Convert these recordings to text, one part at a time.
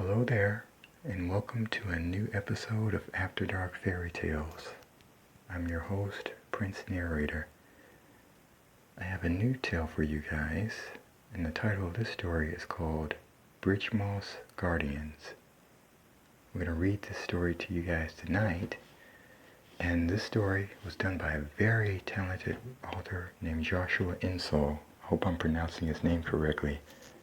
Hello there, and welcome to a new episode of After Dark Fairy Tales. I'm your host, Prince Narrator. I have a new tale for you guys, and the title of this story is called Bridgemoss Guardians. I'm going to read this story to you guys tonight, and this story was done by a very talented author named Joshua Insole. I hope I'm pronouncing his name correctly.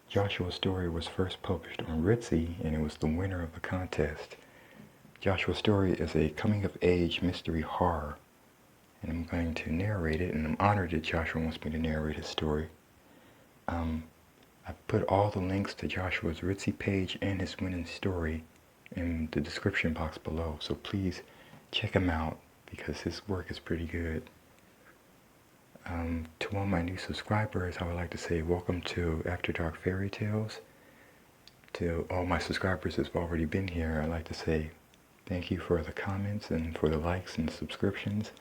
Joshua's story was first published on Ritzy, and it was the winner of the contest. Joshua's story is a coming-of-age mystery horror, and I'm going to narrate it, and I'm honored that Joshua wants me to narrate his story. I put all the links to Joshua's Ritzy page and his winning story in the description box below, so please check him out because his work is pretty good. To all my new subscribers, I would like to say welcome to After Dark Fairy Tales. To all my subscribers that have already been here, I'd like to say thank you for the comments and for the likes and subscriptions.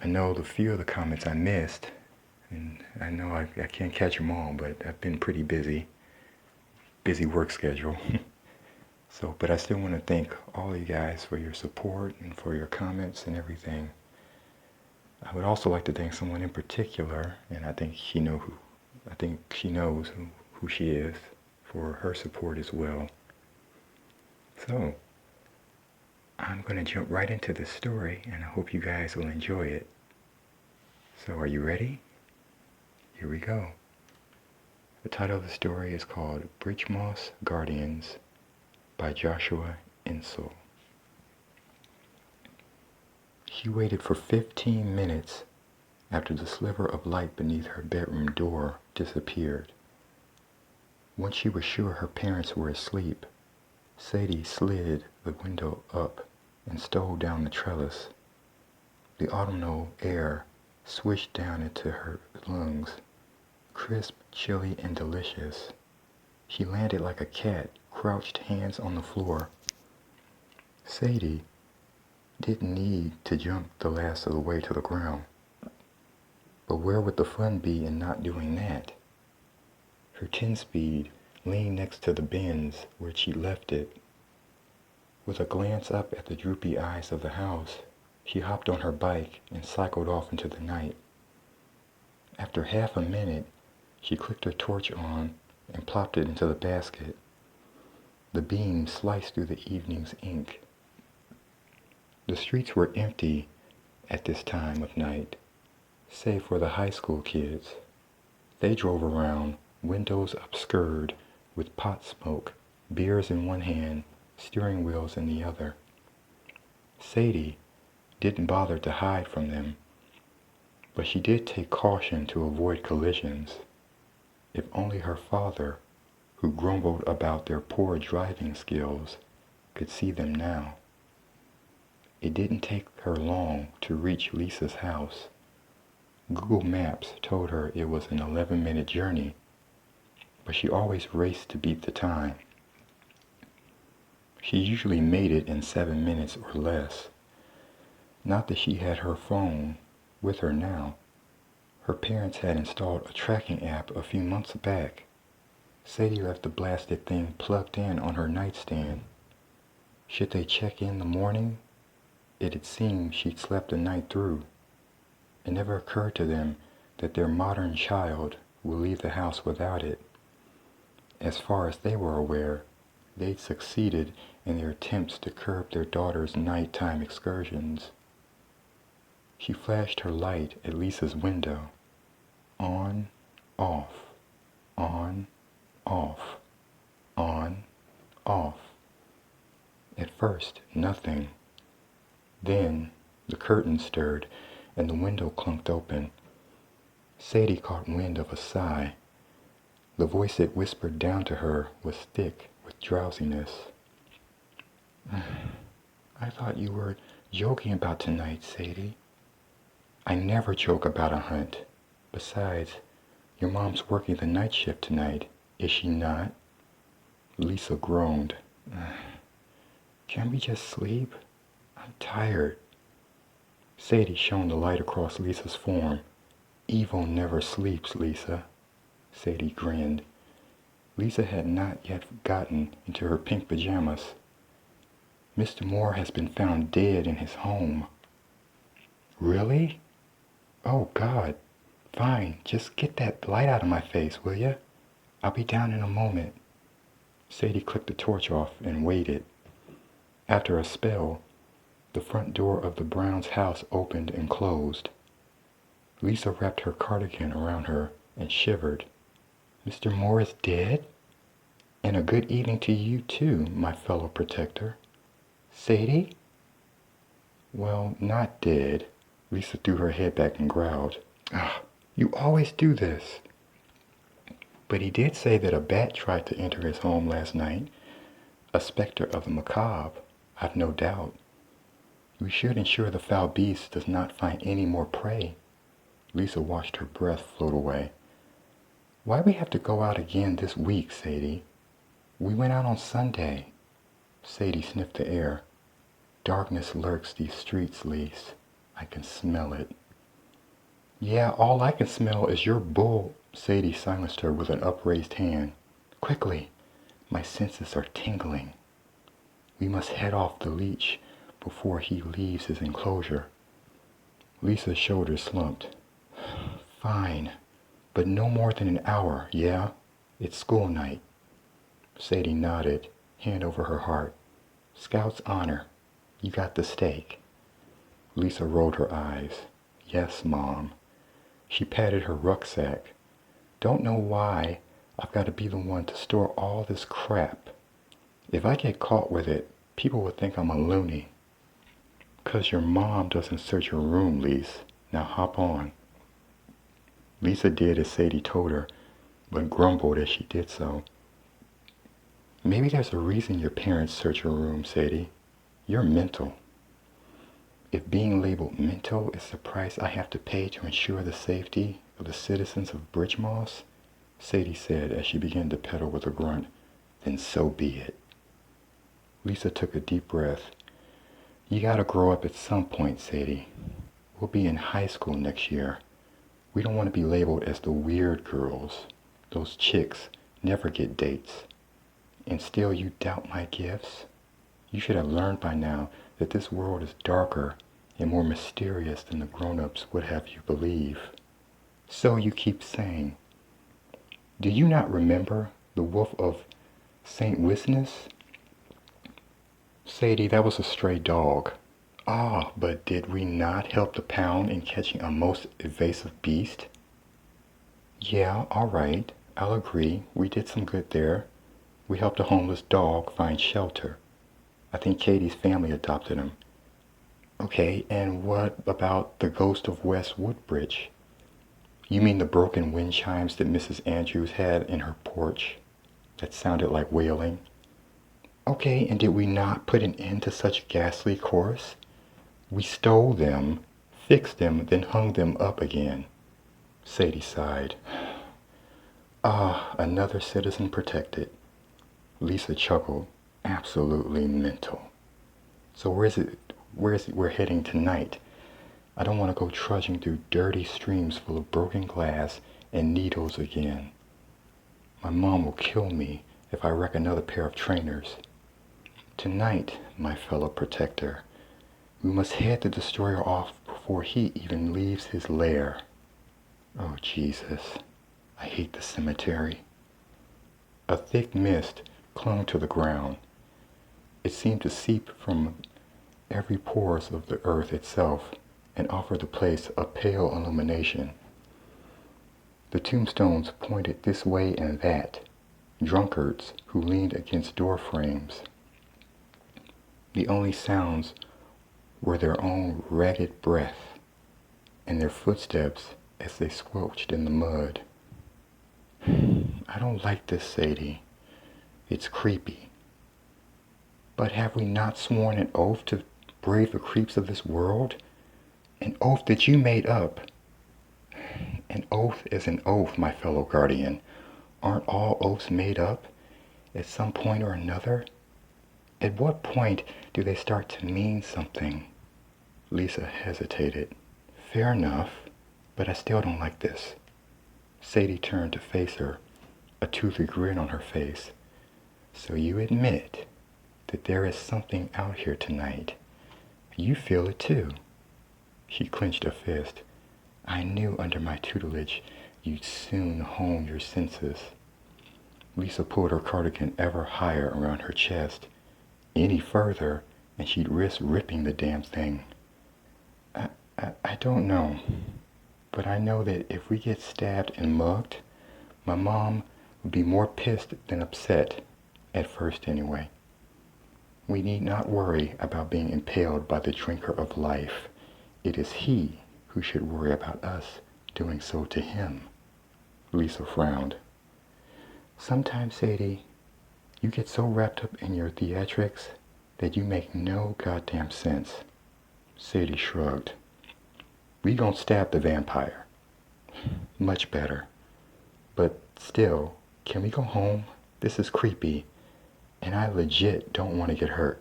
I know the few of the comments I missed, and I know I can't catch them all, but I've been pretty busy work schedule. But I still want to thank all of you guys for your support and for your comments and everything. I would also like to thank someone in particular, and I think she knows who she is, for her support as well. So, I'm going to jump right into the story, and I hope you guys will enjoy it. So, are you ready? Here we go. The title of the story is called Bridgemoss Guardians by Joshua Insole. She waited for 15 minutes after the sliver of light beneath her bedroom door disappeared. Once she was sure her parents were asleep, Sadie slid the window up and stole down the trellis. The autumnal air swished down into her lungs, crisp, chilly, and delicious. She landed like a cat, crouched hands on the floor. Sadie didn't need to jump the last of the way to the ground. But where would the fun be in not doing that? Her 10-speed leaned next to the bins where she left it. With a glance up at the droopy eyes of the house, she hopped on her bike and cycled off into the night. After half a minute, she clicked her torch on and plopped it into the basket. The beam sliced through the evening's ink. The streets were empty at this time of night, save for the high school kids. They drove around, windows obscured with pot smoke, beers in one hand, steering wheels in the other. Sadie didn't bother to hide from them, but she did take caution to avoid collisions. If only her father, who grumbled about their poor driving skills, could see them now. It didn't take her long to reach Lisa's house. Google Maps told her it was an 11-minute journey, but she always raced to beat the time. She usually made it in 7 minutes or less. Not that she had her phone with her now. Her parents had installed a tracking app a few months back. Sadie left the blasted thing plugged in on her nightstand. Should they check in the morning? It had seemed she'd slept the night through. It never occurred to them that their modern child would leave the house without it. As far as they were aware, they'd succeeded in their attempts to curb their daughter's nighttime excursions. She flashed her light at Lisa's window. On, off, on, off, on, off. At first, nothing. Then the curtain stirred and the window clunked open. Sadie caught wind of a sigh. The voice that whispered down to her was thick with drowsiness. I thought you were joking about tonight, Sadie. I never joke about a hunt. Besides, your mom's working the night shift tonight, is she not? Lisa groaned. Can't we just sleep? I'm tired. Sadie shone the light across Lisa's form. Evil never sleeps, Lisa. Sadie grinned. Lisa had not yet gotten into her pink pajamas. Mr. Moore has been found dead in his home. Really? Oh, God. Fine, just get that light out of my face, will ya? I'll be down in a moment. Sadie clicked the torch off and waited. After a spell, the front door of the Browns' house opened and closed. Lisa wrapped her cardigan around her and shivered. Mr. Moore is dead? And a good evening to you too, my fellow protector. Sadie? Well, not dead. Lisa threw her head back and growled. Ah, you always do this. But he did say that a bat tried to enter his home last night. A specter of the macabre, I've no doubt. We should ensure the foul beast does not find any more prey. Lisa watched her breath float away. Why we have to go out again this week, Sadie? We went out on Sunday. Sadie sniffed the air. Darkness lurks these streets, Lise. I can smell it. Yeah, all I can smell is your bull. Sadie silenced her with an upraised hand. Quickly, my senses are tingling. We must head off the leech before he leaves his enclosure. Lisa's shoulders slumped. Fine, but no more than an hour, yeah? It's school night. Sadie nodded, hand over her heart. Scout's honor. You got the steak. Lisa rolled her eyes. Yes, Mom. She patted her rucksack. Don't know why I've got to be the one to store all this crap. If I get caught with it, people would think I'm a loony. 'Cause your mom doesn't search your room, Lise. Now hop on. Lisa did as Sadie told her, but grumbled as she did so. Maybe there's a reason your parents search your room, Sadie. You're mental. If being labeled mental is the price I have to pay to ensure the safety of the citizens of Bridgemoss, Sadie said as she began to pedal with a grunt, then so be it. Lisa took a deep breath. You gotta grow up at some point, Sadie. We'll be in high school next year. We don't want to be labeled as the weird girls. Those chicks never get dates. And still you doubt my gifts? You should have learned by now that this world is darker and more mysterious than the grown-ups would have you believe. So you keep saying. Do you not remember the Wolf of St. Wisness? Sadie, that was a stray dog. Ah, but did we not help the pound in catching a most evasive beast? Yeah, all right, I'll agree. We did some good there. We helped a homeless dog find shelter. I think Katie's family adopted him. Okay, and what about the ghost of West Woodbridge? You mean the broken wind chimes that Mrs. Andrews had in her porch? That sounded like wailing. Okay, and did we not put an end to such ghastly chorus? We stole them, fixed them, then hung them up again. Sadie sighed. Ah, another citizen protected. Lisa chuckled. Absolutely mental. So where is it we're heading tonight? I don't want to go trudging through dirty streams full of broken glass and needles again. My mom will kill me if I wreck another pair of trainers. Tonight, my fellow protector, we must head the destroyer off before he even leaves his lair. Oh, Jesus, I hate the cemetery. A thick mist clung to the ground. It seemed to seep from every pores of the earth itself and offer the place a pale illumination. The tombstones pointed this way and that, drunkards who leaned against door frames. The only sounds were their own ragged breath and their footsteps as they squelched in the mud. I don't like this, Sadie. It's creepy. But have we not sworn an oath to brave the creeps of this world? An oath that you made up. An oath is an oath, my fellow guardian. Aren't all oaths made up at some point or another? At what point do they start to mean something? Lisa hesitated. Fair enough, but I still don't like this. Sadie turned to face her. a toothy grin on her face. So you admit that there is something out here tonight. You feel it too. She clenched a fist. I knew under my tutelage you'd soon hone your senses. Lisa pulled her cardigan ever higher around her chest. Any further, and she'd risk ripping the damn thing. I don't know, but I know that if we get stabbed and mugged, my mom would be more pissed than upset, at first anyway. We need not worry about being impaled by the drinker of life. It is he who should worry about us doing so to him. Lisa frowned. Sometimes, Sadie, you get so wrapped up in your theatrics that you make no goddamn sense. Sadie shrugged. We gon' stab the vampire. Much better. But still, can we go home? This is creepy, and I legit don't want to get hurt.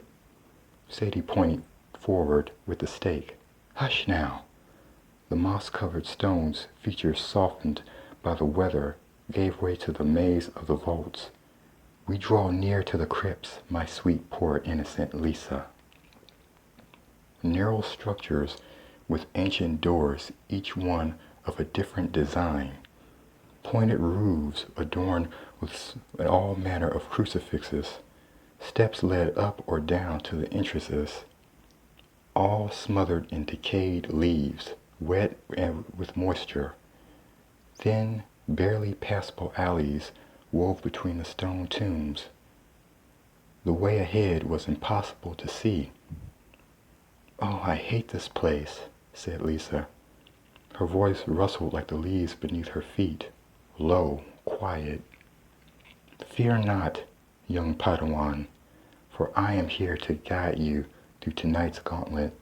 Sadie pointed forward with the stake. Hush now. The moss-covered stones, features softened by the weather, gave way to the maze of the vaults. We draw near to the crypts, my sweet, poor, innocent Lisa. Narrow structures with ancient doors, each one of a different design. Pointed roofs adorned with all manner of crucifixes. Steps led up or down to the entrances, all smothered in decayed leaves, wet and with moisture. Thin, barely passable alleys wove between the stone tombs. The way ahead was impossible to see. Oh, I hate this place, said Lisa. Her voice rustled like the leaves beneath her feet, low, quiet. Fear not, young Padawan, for I am here to guide you through tonight's gauntlet.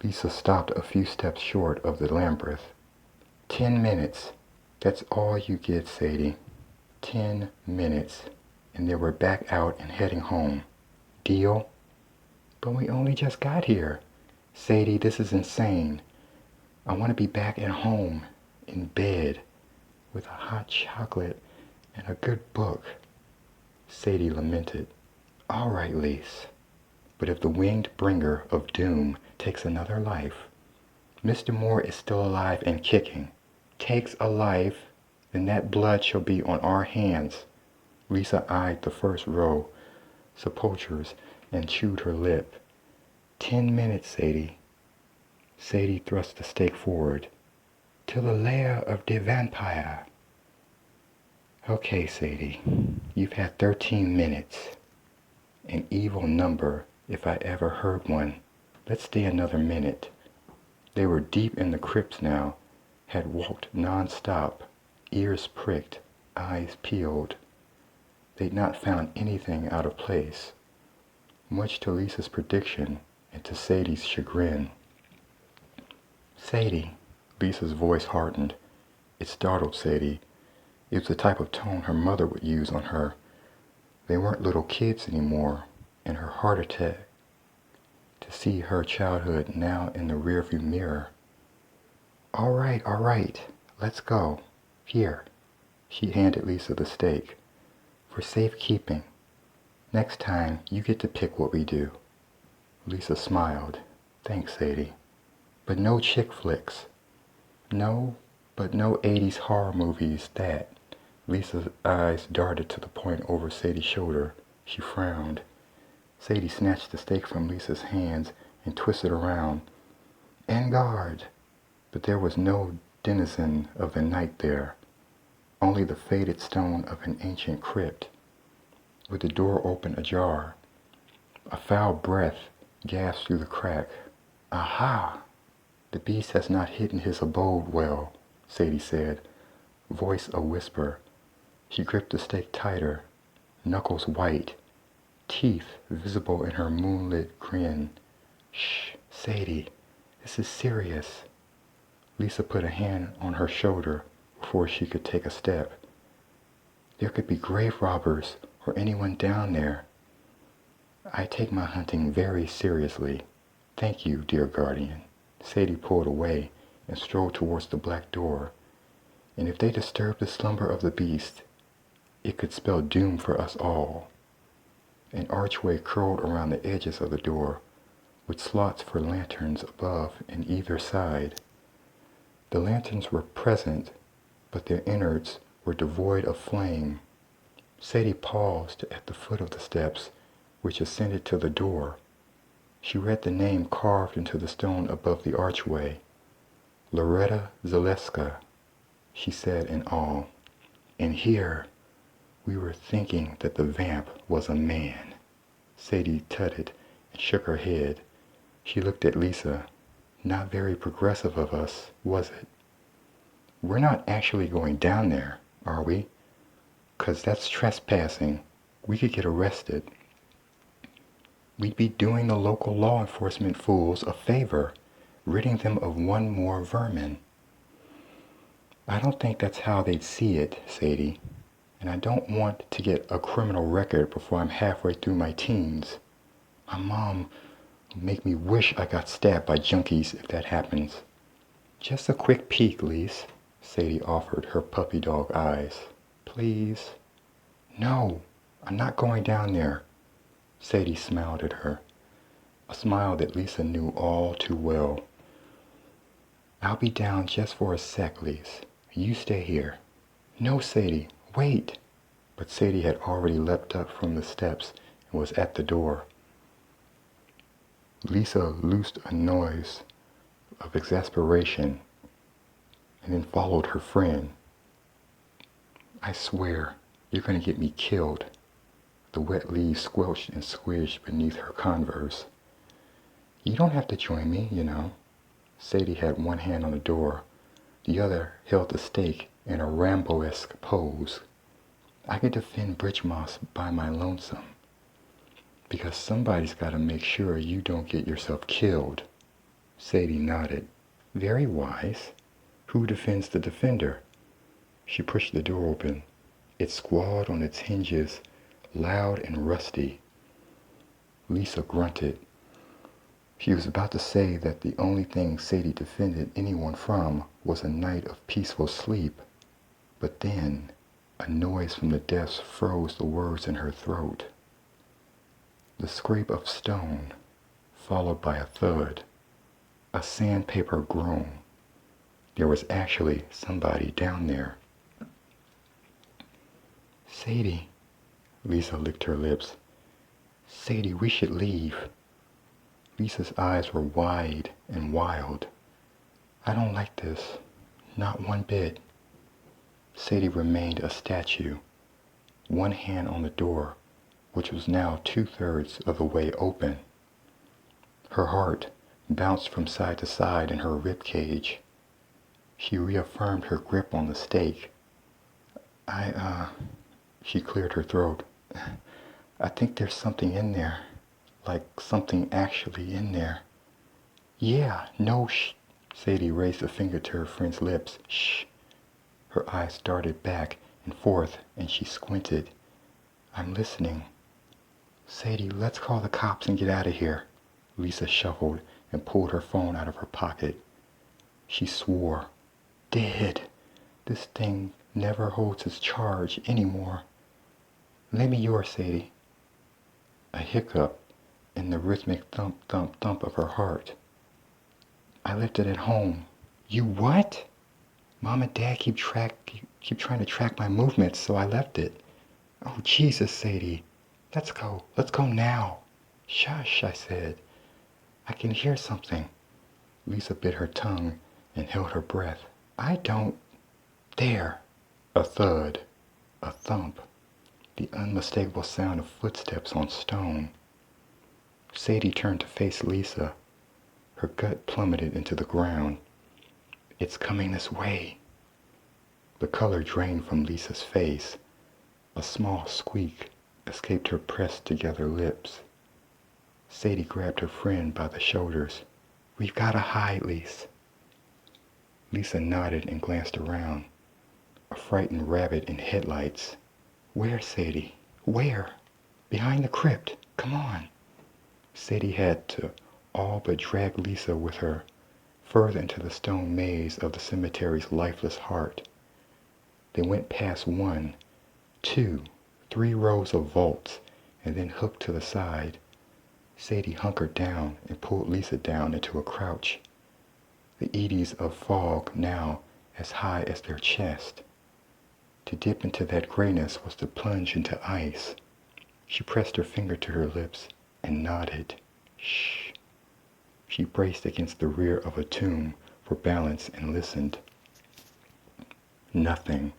Lisa stopped a few steps short of the labyrinth. 10 minutes. That's all you get, Sadie. 10 minutes. And then we're back out and heading home. Deal? But we only just got here. Sadie, this is insane. I want to be back at home, in bed, with a hot chocolate and a good book. Sadie lamented. All right, Lise. But if the winged bringer of doom takes another life, Mr. Moore is still alive and kicking. Takes a life, then that blood shall be on our hands. Lisa eyed the first row sepulchres and chewed her lip. 10 minutes, Sadie. Sadie thrust the stake forward. To the lair of the vampire. Okay, Sadie, you've had 13 minutes. An evil number, if I ever heard one. Let's stay another minute. They were deep in the crypts now, had walked non-stop, ears pricked, eyes peeled. They'd not found anything out of place, much to Lisa's prediction and to Sadie's chagrin. Sadie, Lisa's voice hardened. It startled Sadie. It was the type of tone her mother would use on her. They weren't little kids anymore, and her heart attack to see her childhood now in the rearview mirror. All right, let's go. Here. She handed Lisa the stake. For safekeeping. Next time, you get to pick what we do. Lisa smiled. Thanks, Sadie. But no chick flicks. No, but no 80s horror movies that. Lisa's eyes darted to the point over Sadie's shoulder. She frowned. Sadie snatched the stake from Lisa's hands and twisted around. En garde! But there was no denizen of the night there, only the faded stone of an ancient crypt, with the door open ajar. A foul breath gasped through the crack. Aha! The beast has not hidden his abode well, Sadie said, voice a whisper. She gripped the stake tighter, knuckles white, teeth visible in her moonlit grin. Shh, Sadie, this is serious. Lisa put a hand on her shoulder before she could take a step. There could be grave robbers or anyone down there. I take my hunting very seriously. Thank you, dear guardian. Sadie pulled away and strolled towards the black door. and if they disturb the slumber of the beast, it could spell doom for us all. An archway curled around the edges of the door, with slots for lanterns above and either side. The lanterns were present, but their innards were devoid of flame. Sadie paused at the foot of the steps, which ascended to the door. She read the name carved into the stone above the archway. Loretta Zaleska, she said in awe. And here, we were thinking that the vamp was a man. Sadie tutted and shook her head. She looked at Lisa. Not very progressive of us, was it? We're not actually going down there, are we? 'Cause that's trespassing. We could get arrested. We'd be doing the local law enforcement fools a favor, ridding them of one more vermin. I don't think that's how they'd see it, Sadie. And I don't want to get a criminal record before I'm halfway through my teens. My mom will make me wish I got stabbed by junkies if that happens. Just a quick peek, Lise, Sadie offered, her puppy dog eyes. Please? No, I'm not going down there. Sadie smiled at her, a smile that Lisa knew all too well. I'll be down just for a sec, Lise. You stay here. No, Sadie, wait. But Sadie had already leapt up from the steps and was at the door. Lisa loosed a noise of exasperation and then followed her friend. I swear, you're going to get me killed. The wet leaves squelched and squished beneath her Converse. You don't have to join me, you know. Sadie had one hand on the door. The other held the stake in a Rambo-esque pose. I could defend Bridgemoss by my lonesome. Because somebody's got to make sure you don't get yourself killed. Sadie nodded. Very wise. Who defends the defender? She pushed the door open. It squalled on its hinges, loud and rusty. Lisa grunted. She was about to say that the only thing Sadie defended anyone from was a night of peaceful sleep. But then, a noise from the depths froze the words in her throat. The scrape of stone, followed by a thud, a sandpaper groan. There was actually somebody down there. Sadie, Lisa licked her lips. Sadie, we should leave. Lisa's eyes were wide and wild. I don't like this, not one bit. Sadie remained a statue, one hand on the door, which was now 2/3 of the way open. Her heart bounced from side to side in her rib cage. She reaffirmed her grip on the stake. She cleared her throat. I think there's something in there, like something actually in there. Yeah, no, shh. Sadie raised a finger to her friend's lips. Shh. Her eyes darted back and forth, and she squinted. I'm listening. Sadie, let's call the cops and get out of here. Lisa shuffled and pulled her phone out of her pocket. She swore. Dead. This thing never holds its charge anymore. Lend me yours, Sadie. A hiccup and the rhythmic thump, thump, thump of her heart. I left it at home. You what? Mom and Dad keep trying to track my movements, so I left it. Oh, Jesus, Sadie. Let's go. Let's go now. Shush, I said. I can hear something. Lisa bit her tongue and held her breath. I don't... There. A thud. A thump. The unmistakable sound of footsteps on stone. Sadie turned to face Lisa. Her gut plummeted into the ground. It's coming this way. The color drained from Lisa's face. A small squeak escaped her pressed together lips. Sadie grabbed her friend by the shoulders. We've got to hide, Lisa. Lisa nodded and glanced around. A frightened rabbit in headlights. Where, Sadie? Where? Behind the crypt. Come on. Sadie had to all but drag Lisa with her further into the stone maze of the cemetery's lifeless heart. They went past 1, 2, 3 rows of vaults and then hooked to the side. Sadie hunkered down and pulled Lisa down into a crouch. The eddies of fog now as high as their chest. To dip into that grayness was to plunge into ice. She pressed her finger to her lips and nodded. Shh. She braced against the rear of a tomb for balance and listened. Nothing.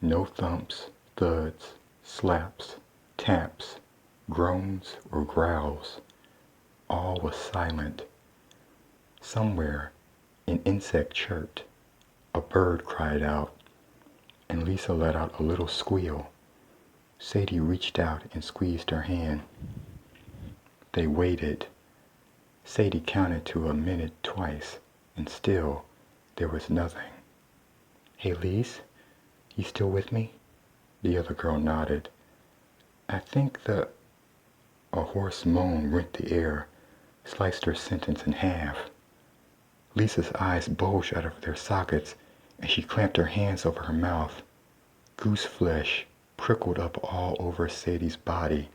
No thumps, thuds, slaps, taps, groans, or growls. All was silent. Somewhere, an insect chirped. A bird cried out, and Lisa let out a little squeal. Sadie reached out and squeezed her hand. They waited. Sadie counted to a minute twice, and still there was nothing. "Hey, Lise, you still with me?" The other girl nodded. "I think A hoarse moan rent the air, sliced her sentence in half. Lisa's eyes bulged out of their sockets, and she clamped her hands over her mouth. Goose flesh prickled up all over Sadie's body.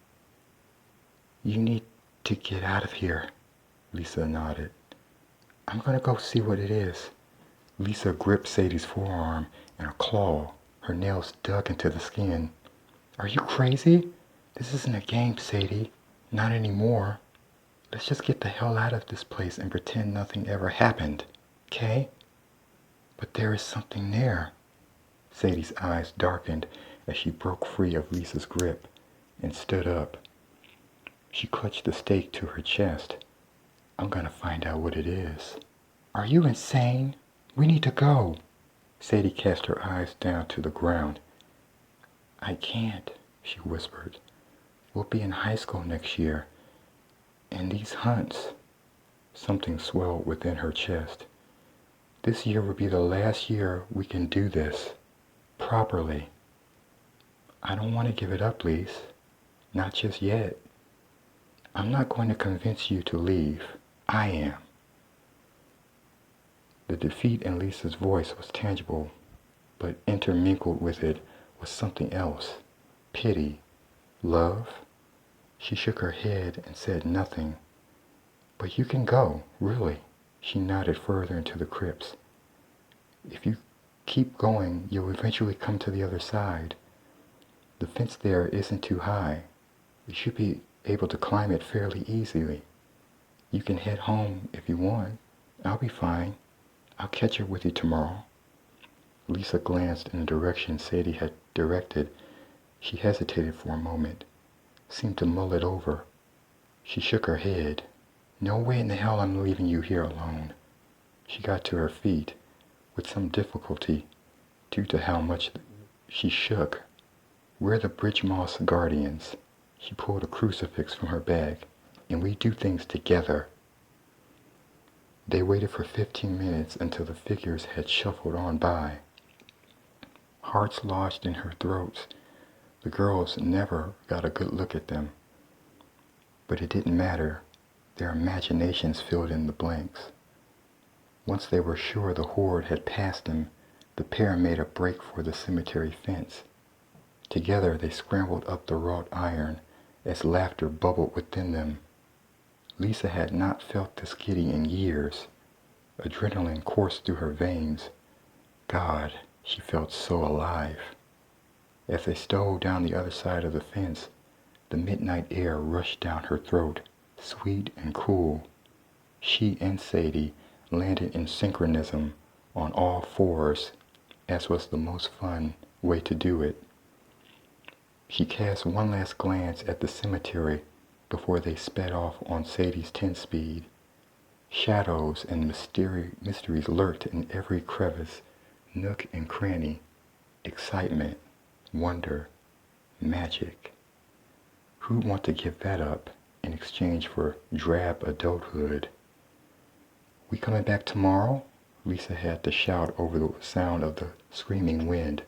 "You need to get out of here," Lisa nodded. "I'm going to go see what it is." Lisa gripped Sadie's forearm in a claw, her nails dug into the skin. "Are you crazy? This isn't a game, Sadie. Not anymore. Let's just get the hell out of this place and pretend nothing ever happened, okay?" "But there is something there." Sadie's eyes darkened as she broke free of Lisa's grip and stood up. She clutched the stake to her chest. "I'm gonna find out what it is." "Are you insane? We need to go." Sadie cast her eyes down to the ground. "I can't," she whispered. "We'll be in high school next year. And these hunts." Something swelled within her chest. "This year will be the last year we can do this. Properly." "I don't want to give it up, Lise. Not just yet. I'm not going to convince you to leave. I am." The defeat in Lisa's voice was tangible, but intermingled with it was something else. Pity. Love. She shook her head and said nothing. "But you can go, really." She nodded further into the crypts. "If you keep going, you'll eventually come to the other side. The fence there isn't too high. You should be able to climb it fairly easily. You can head home if you want. I'll be fine. I'll catch up with you tomorrow." Lisa glanced in the direction Sadie had directed. She hesitated for a moment, seemed to mull it over. She shook her head. "No way in the hell I'm leaving you here alone." She got to her feet, with some difficulty, due to how much she shook. "We're the Bridgemoss Guardians." She pulled a crucifix from her bag. "And we do things together." They waited for 15 minutes until the figures had shuffled on by. Hearts lodged in her throats. The girls never got a good look at them. But it didn't matter. Their imaginations filled in the blanks. Once they were sure the horde had passed them, the pair made a break for the cemetery fence. Together they scrambled up the wrought iron as laughter bubbled within them. Lisa had not felt this giddy in years. Adrenaline coursed through her veins. God, she felt so alive. As they stole down the other side of the fence, the midnight air rushed down her throat, sweet and cool. She and Sadie landed in synchronism on all fours, as was the most fun way to do it. She cast one last glance at the cemetery before they sped off on Sadie's 10-speed. Shadows and mysteries lurked in every crevice, nook and cranny. Excitement, wonder, magic. Who'd want to give that up in exchange for drab adulthood? "We coming back tomorrow?" Lisa had to shout over the sound of the screaming wind.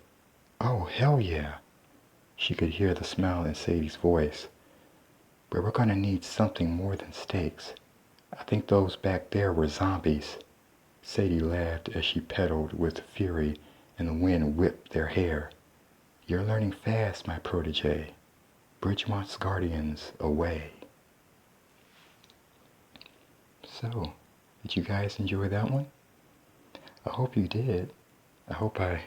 "Oh, hell yeah!" She could hear the smile in Sadie's voice. "But we're going to need something more than stakes. I think those back there were zombies." Sadie laughed as she pedaled with fury and the wind whipped their hair. You're learning fast, my protege. Bridgemoss guardians away. So, did you guys enjoy that one? I hope you did. I hope I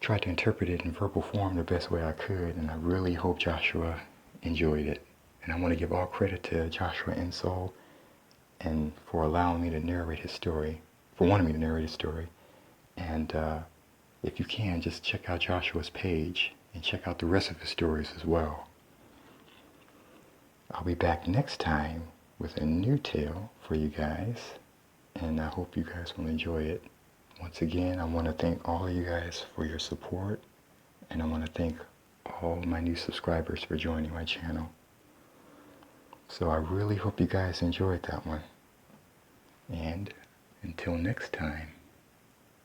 tried to interpret it in verbal form the best way I could, and I really hope Joshua enjoyed it. And I want to give all credit to Joshua Insole and for allowing me to narrate his story, for wanting me to narrate his story. And if you can, just check out Joshua's page and check out the rest of his stories as well. I'll be back next time with a new tale for you guys, and I hope you guys will enjoy it. Once again, I want to thank all of you guys for your support, and I want to thank all my new subscribers for joining my channel. So I really hope you guys enjoyed that one. And until next time,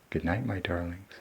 good night, my darlings.